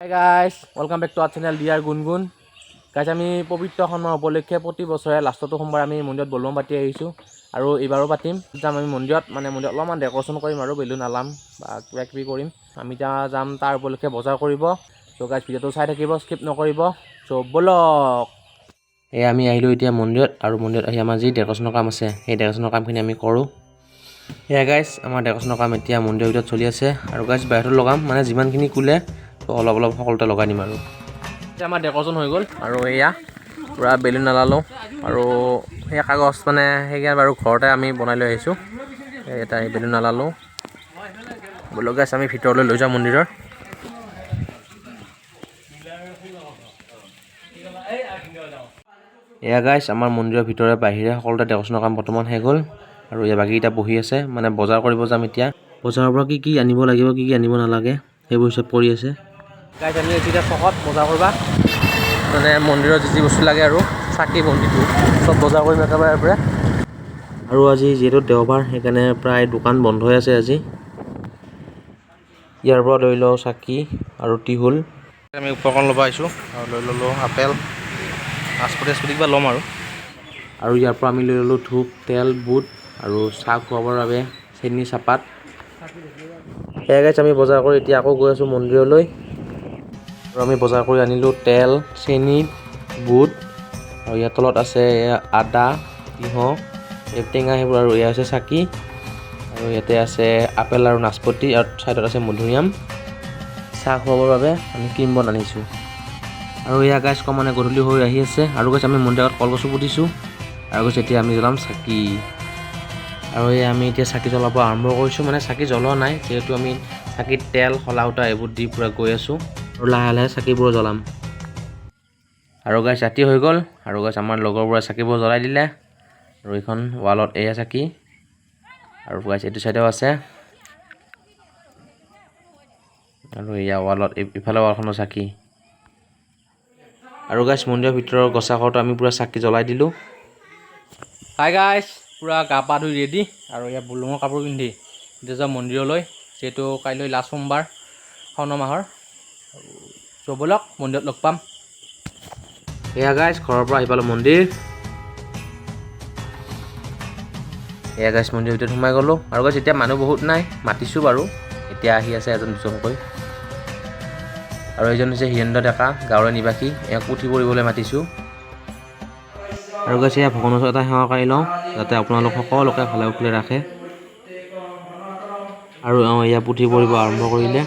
Hi guys, welcome back to our channel Dear Gungun. Guys, আমি পবিত্ৰ সন্মান উপলক্ষে প্ৰতি বছৰে লাষ্টটো সোমবাৰ আমি মন্দিৰত বলবম পাতি আহিছো আৰু এইবাৰো পাতিম। যাম আমি মন্দিৰত অলপমান ডেকৰেশ্যন কৰিম আৰু বেলুন আলাম বা কিবা কিবি কৰিম। আমি যাম তাৰ উপলক্ষে বজাৰ কৰিব। সো গাইজ ভিডিঅ'টো চাই থাকিব, স্কিপ নকৰিব। সো বলক। আমি আহিলো এতিয়া মন্দিৰত আৰু মন্দিৰত আহি আমাৰ যি ডেকৰেশ্যনৰ কাম আছে সেই ডেকৰেশ্যনৰ কামখিনি আমি কৰোঁ। গাইজ আমাৰ ডেকৰেশ্যনৰ কাম এতিয়া মন্দিৰৰ ভিতৰত চলি আছে আৰু গাইজ বাহিৰত লগাম যিমানখিনি কুলে অলপ সকলোতে লগাই দিম আৰু আমাৰ ডেকৰেশ্যন হৈ গ'ল আৰু এয়া পুৰা বেলুন নালালোঁ আৰু সেই কাগজ সেইয়া বাৰু ঘৰতে আমি বনাই লৈ আহিছোঁ। এটা বেলুন নালালোঁ বোলো গাইজ আমি ভিতৰলৈ লৈ যাওঁ মন্দিৰৰ। এয়া গাইজ আমাৰ মন্দিৰৰ ভিতৰে বাহিৰে সকলোতে ডেকৰেশ্যনৰ কাম বৰ্তমান শেষ হ'ল আৰু বাকীকেইটা বহি আছে বজাৰ কৰিব যাম এতিয়া। বজাৰৰ পৰা কি আনিব লাগিব কি আনিব নালাগে সেইবোৰ চব কৰি আছে। গাইজ আমি এতিয়া চকত বজাৰ কৰিবা মন্দিৰৰ যি বস্তু লাগে আৰু চাকি বন্তিটো চব বজাৰ কৰিম একেবাৰে ইয়াৰ পৰা। আৰু আজি যিহেতু দেওবাৰ সেইকাৰণে প্ৰায় দোকান বন্ধ হৈ আছে আজি। ইয়াৰ পৰা লৈ লওঁ চাকি আৰু টিহুল। আমি উপকৰণ ল'ব আহিছোঁ আৰু লৈ ল'লোঁ আপেল নাচপতি কিবা ল'ম আৰু ইয়াৰ পৰা আমি লৈ ল'লোঁ ধূপ তেল বুট আৰু চাহ খুৱাবৰ বাবে চেনি চাহপাত। সেয়া গাইজ আমি বজাৰ কৰি এতিয়া আকৌ গৈ আছোঁ মন্দিৰলৈ আৰু আমি বজাৰ কৰি আনিলোঁ তেল চেনি বুট আৰু ইয়াৰ তলত আছে আদা তিঁয়হ টেঙা সেইবোৰ আৰু এয়া হৈছে চাকি আৰু ইয়াতে আছে আপেল আৰু নাচপতি আৰু ছাইডত আছে মধুৰিআম। চাহ খুৱাবৰ বাবে আমি ক্ৰীম বন আনিছোঁ আৰু এয়া গাইজ গধূলি হৈ আহি আছে আৰু গাইজ আমি মন্দিৰত কলগছো পুতিছোঁ আৰু গাইজ এতিয়া আমি জ্বলাম চাকি আৰু আমি এতিয়া চাকি জ্বলাব আৰম্ভ কৰিছোঁ। চাকি জ্বলোৱা নাই যিহেতু আমি চাকিত তেল শলাউতা এইবোৰ দি পূৰা গৈ আছোঁ আৰু লাহে লাহে চাকিবোৰ জ্বলাম আৰু গাইজ ৰাতি হৈ গ'ল আৰু গাইজ আমাৰ লগৰবোৰে চাকিবোৰ জ্বলাই দিলে আৰু এইখন ৱালত এয়া চাকি আৰু গাইজ এইটো চাইডেও আছে আৰু এয়া ৱালত ইফালে ৱালখনৰ চাকি আৰু গাইজ মন্দিৰৰ ভিতৰৰ গছাঘৰটো আমি পূৰা চাকি জ্বলাই দিলোঁ। হাই গাইজ পূৰা গা পা ধুই ৰেডি আৰু ইয়াত বলুঙৰ কাপোৰ পিন্ধি এতিয়া যাওঁ মন্দিৰলৈ যিহেতু কাইলৈ লাষ্ট সোমবাৰ শাওণ মাহৰ আৰু ব'লক মন্দিৰত লগ পাম। এয়া গাইজ ঘৰৰ পৰা আহি পালোঁ মন্দিৰ। এয়া গাইজ মন্দিৰৰ ভিতৰত সোমাই গ'লোঁ আৰু গাইজ এতিয়া মানুহ বহুত নাই মাতিছোঁ বাৰু এতিয়া আহি আছে এজন দুজনকৈ আৰু এইজন হৈছে হীৰেন্দ্ৰ ডেকা গাঁৱৰে নিবাসী এওঁক পুথি পঢ়িবলৈ মাতিছোঁ আৰু গাইজ এয়া ভগৱানৰ ওচৰত এটা সেৱা কৰি লওঁ যাতে আপোনালোক সকলোকে ভালে কুশলে ৰাখে আৰু এয়া পুথি পঢ়িব আৰম্ভ কৰিলে।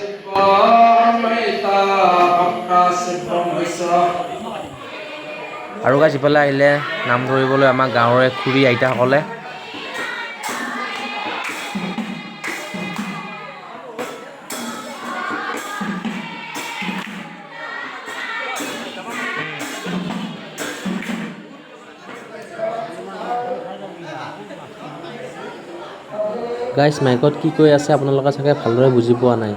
আৰু গাইজ ইফালে আহিলে নাম ধৰিবলৈ আমাৰ গাঁৱৰে খুৰী আইতাসকলে গাইজ মাইকত কি কৈ আছে আপোনালোকে চাগে ভালদৰে বুজি পোৱা নাই।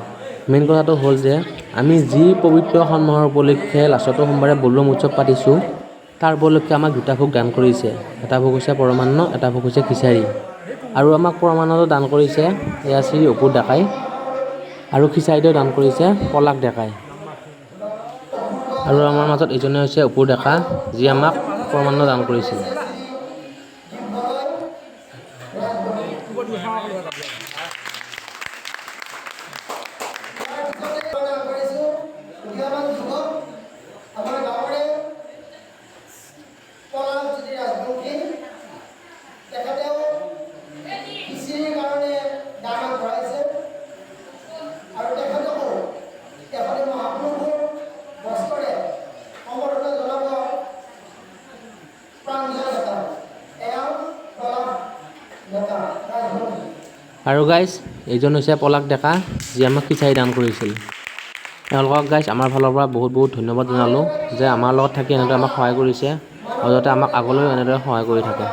মেইন কথাটো হ'ল যে আমি যি পবিত্ৰ সন্মাহৰ উপলক্ষে লাষ্টটো সোমবাৰে বলবম উৎসৱ পাতিছোঁ তাৰ উপলক্ষে আমাক দুটা ভোগ দান কৰিছে। এটা ভোগ হৈছে পৰমান্ন এটা ভোগ হৈছে খিচাৰি আৰু আমাক পৰমান্নটো দান কৰিছে এয়া শ্ৰী অপু ডেকাই আৰু খিচাৰিটো দান কৰিছে পলাশ ডেকাই আৰু আমাৰ মাজত ইজনে হৈছে অপু ডেকা যি আমাক পৰমান্ন দান কৰিছিল। আৰু গাইজ এইজন হৈছে পলাশ ডেকা যি আমাক খিচাৰি দান কৰিছিল। তেওঁলোকক গাইজ আমাৰ ফালৰ পৰা বহুত বহুত ধন্যবাদ জনালোঁ যে আমাৰ লগত থাকি এনেদৰে আমাক সহায় কৰিছে আৰু যাতে আমাক আগলৈও এনেদৰে সহায় কৰি থাকে।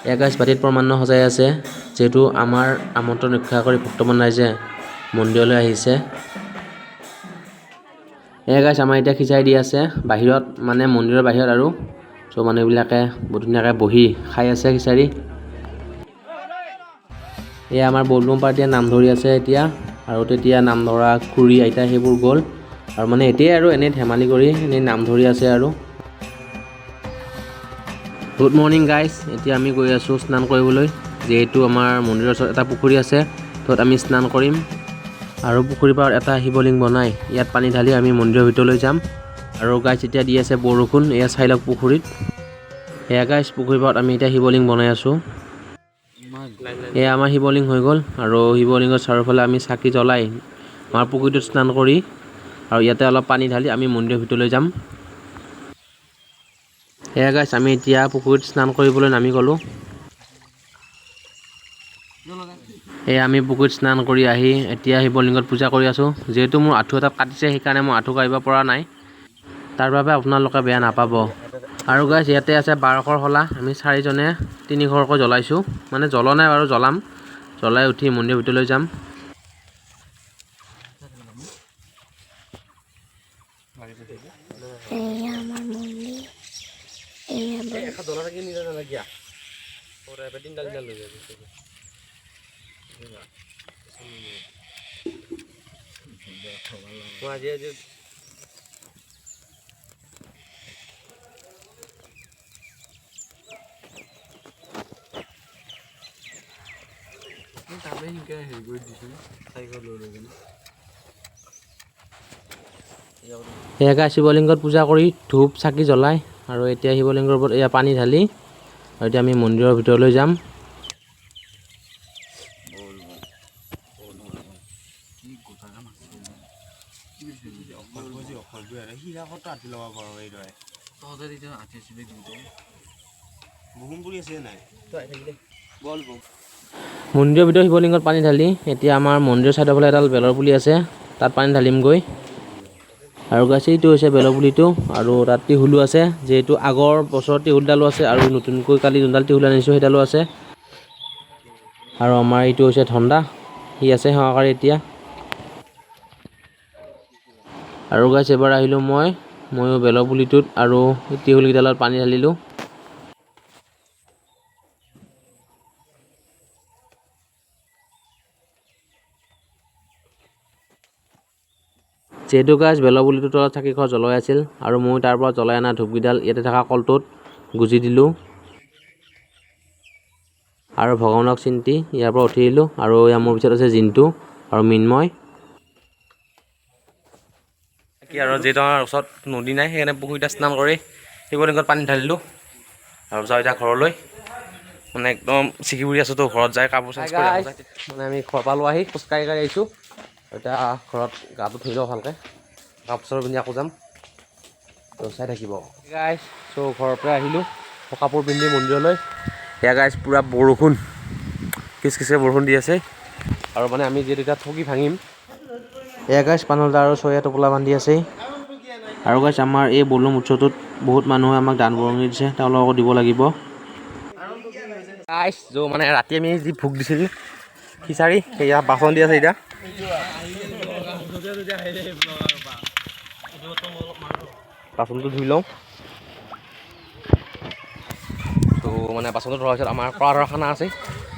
এয়া গাইজ বাটিত পৰমান্ন সজাই আছে যিহেতু আমাৰ আমন্ত্ৰণ ৰক্ষা কৰি ভক্তমান ৰাইজে মন্দিৰলৈ আহিছে। এয়া গাইজ আমাৰ এতিয়া খিচাৰি দি আছে বাহিৰত মন্দিৰৰ বাহিৰত আৰু চ' মানুহবিলাকে বহুত ধুনীয়াকৈ বহি খাই আছে খিচাৰি। এয়া আমাৰ বলবম পাৰ্টিয়ে নাম ধৰি আছে এতিয়া আৰু তেতিয়া নাম ধৰা খুৰী আইতা সেইবোৰ গ'ল আৰু মানে এতিয়াই আৰু এনেই ধেমালি কৰি এনেই নাম ধৰি আছে আৰু। গুড মৰ্ণিং গাইজ, এতিয়া আমি গৈ আছোঁ স্নান কৰিবলৈ। যিহেতু আমাৰ মন্দিৰৰ ওচৰত এটা পুখুৰী আছে, য'ত আমি স্নান কৰিম। আৰু পুখুৰীৰ পাৰত এটা শিৱলিংগ বনাই ইয়াত পানী ঢালি আমি মন্দিৰৰ ভিতৰলৈ যাম। আৰু গাইজ এতিয়া দি আছে বৰষুণ, এয়া চাই লওক পুখুৰীত। এয়া গাইজ পুখুৰীৰ পাৰত আমি এতিয়া শিৱলিংগ বনাই আছোঁ। এয়া আমাৰ শিৱলিংগ হৈ গ'ল। আৰু শিৱলিংগৰ চাৰিওফালে আমি চাকি জ্বলাই আমাৰ পুখুৰীটোত স্নান কৰি আৰু ইয়াতে অলপ পানী ঢালি আমি মন্দিৰৰ ভিতৰলৈ যাম। এয়া গাইজ আমি এতিয়া পুখুৰীত স্নান কৰিবলৈ নামি গ'লোঁ। এয়া আমি পুখুৰীত স্নান কৰি আহি এতিয়া শিৱলিংগত পূজা কৰি আছোঁ। যিহেতু মোৰ আঁঠু এটা কাটিছে, সেইকাৰণে মই আঁঠু কাঢ়িব পৰা নাই। তাৰ বাবে আপোনালোকে বেয়া নাপাব। আৰু গাইজ ইয়াতে আছে 1200 শলা। আমি 4জনে 300কৈ জ্বলাইছোঁ, মানে জ্বলোৱা নাই বাৰু, জ্বলাম। জ্বলাই উঠি মন্দিৰৰ ভিতৰলৈ যাম। এয়া আমাৰ মন্দিৰ, এয়া এয়া শিৱলিংগত পূজা কৰি ধূপ চাকি জ্বলাই আৰু এতিয়া শিৱলিংগৰ ওপৰত এয়া পানী ঢালি আৰু এতিয়া আমি মন্দিৰৰ ভিতৰলৈ যাম। মন্দিৰৰ ভিতৰত শিৱলিংগত পানী ঢালি এতিয়া আমাৰ মন্দিৰৰ চাইডৰ ফালে এডাল বেলৰ পুলি আছে, তাত পানী ঢালিমগৈ। আৰু গাইছ এইটো হৈছে বেলৰ পুলিটো, আৰু তাত টিহুলো আছে। যিহেতু আগৰ বছৰৰ টিহুলডালো আছে আৰু নতুনকৈ কালি যোনডাল টিহুল আনিছোঁ সেইডালো আছে। আৰু আমাৰ এইটো হৈছে ধন্দা, সি আছে সহকাৰী এতিয়া। আৰু গাইছ এবাৰ আহিলোঁ ময়ো বেলৰ পুলিটোত আৰু টিহুলকেইডালত পানী ঢালিলোঁ। যিহেতু গাইছ বেলৰ পুলিটোৰ তলত চাকি খোৱা জ্বলাই আছিল, আৰু মই তাৰ পৰা জ্বলাই অনা ধূপকেইডাল ইয়াতে থকা কলটোত গুজি দিলোঁ। আৰু ভগৱানক চিন্তি ইয়াৰ পৰা উঠি দিলোঁ। আৰু ইয়াৰ মোৰ পিছত আছে জিন্তু আৰু মৃন্ময়। কি আৰু যিহেতু আমাৰ ওচৰত নদী নাই, সেইকাৰণে পুখুৰীতে স্নান কৰি শিৱলিংগত পানী ঢালিলোঁ। আৰু যাওঁ এতিয়া ঘৰলৈ, মানে একদম চিকি উৰি আছোঁতো, ঘৰত যাই কাপোৰ চেঞ্জ কৰি মানে আমি ঘৰ পালোঁ আহি খোজকাঢ়ি আহিছোঁ। এতিয়া ঘৰত গাটো ধুই লওঁ ভালকৈ, কাপোৰ চাপোৰ পিন্ধি আকৌ যাম। তো চাই থাকিব গাইছ। চ' ঘৰৰ পৰা আহিলোঁ কাপোৰ পিন্ধি মন্দিৰলৈ। এয়া গাইছ পূৰা বৰষুণ, খিচখিচকৈ বৰষুণ দি আছে। আৰু মানে আমি যিহেতু এতিয়া ঠগি ভাঙিম। এয়া গাইছ পানলদা আৰু চৰিয়া টোপোলা বান্ধি আছে। আৰু গাইছ আমাৰ এই বলুম উৎসৱটোত বহুত মানুহে আমাক দান বৰঙণি দিছে, তেওঁলোককো দিব লাগিব। গাইছ মানে ৰাতি আমি যি ভোগ দিছিল খিচাৰি, সেয়া বাচন দি আছে এতিয়া। বাচনটো ধুই লওঁ। তো মানে বাচনটো ধোৱাৰ পিছত আমাৰ কৰা খানা আছে,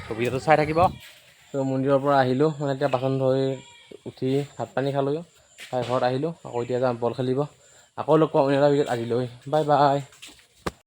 তো ভিডিঅ'টো চাই থাকিব। তো মন্দিৰৰ পৰা আহিলোঁ, মানে এতিয়া বাচন ধুই উঠি ভাত পানী খালোঁ, খাই ঘৰত আহিলোঁ। আকৌ এতিয়া যাম বল খেলিব। আকৌ লগ পাম অন্য এটা ভিডিঅ'ত, আজিলৈ বাই বাই।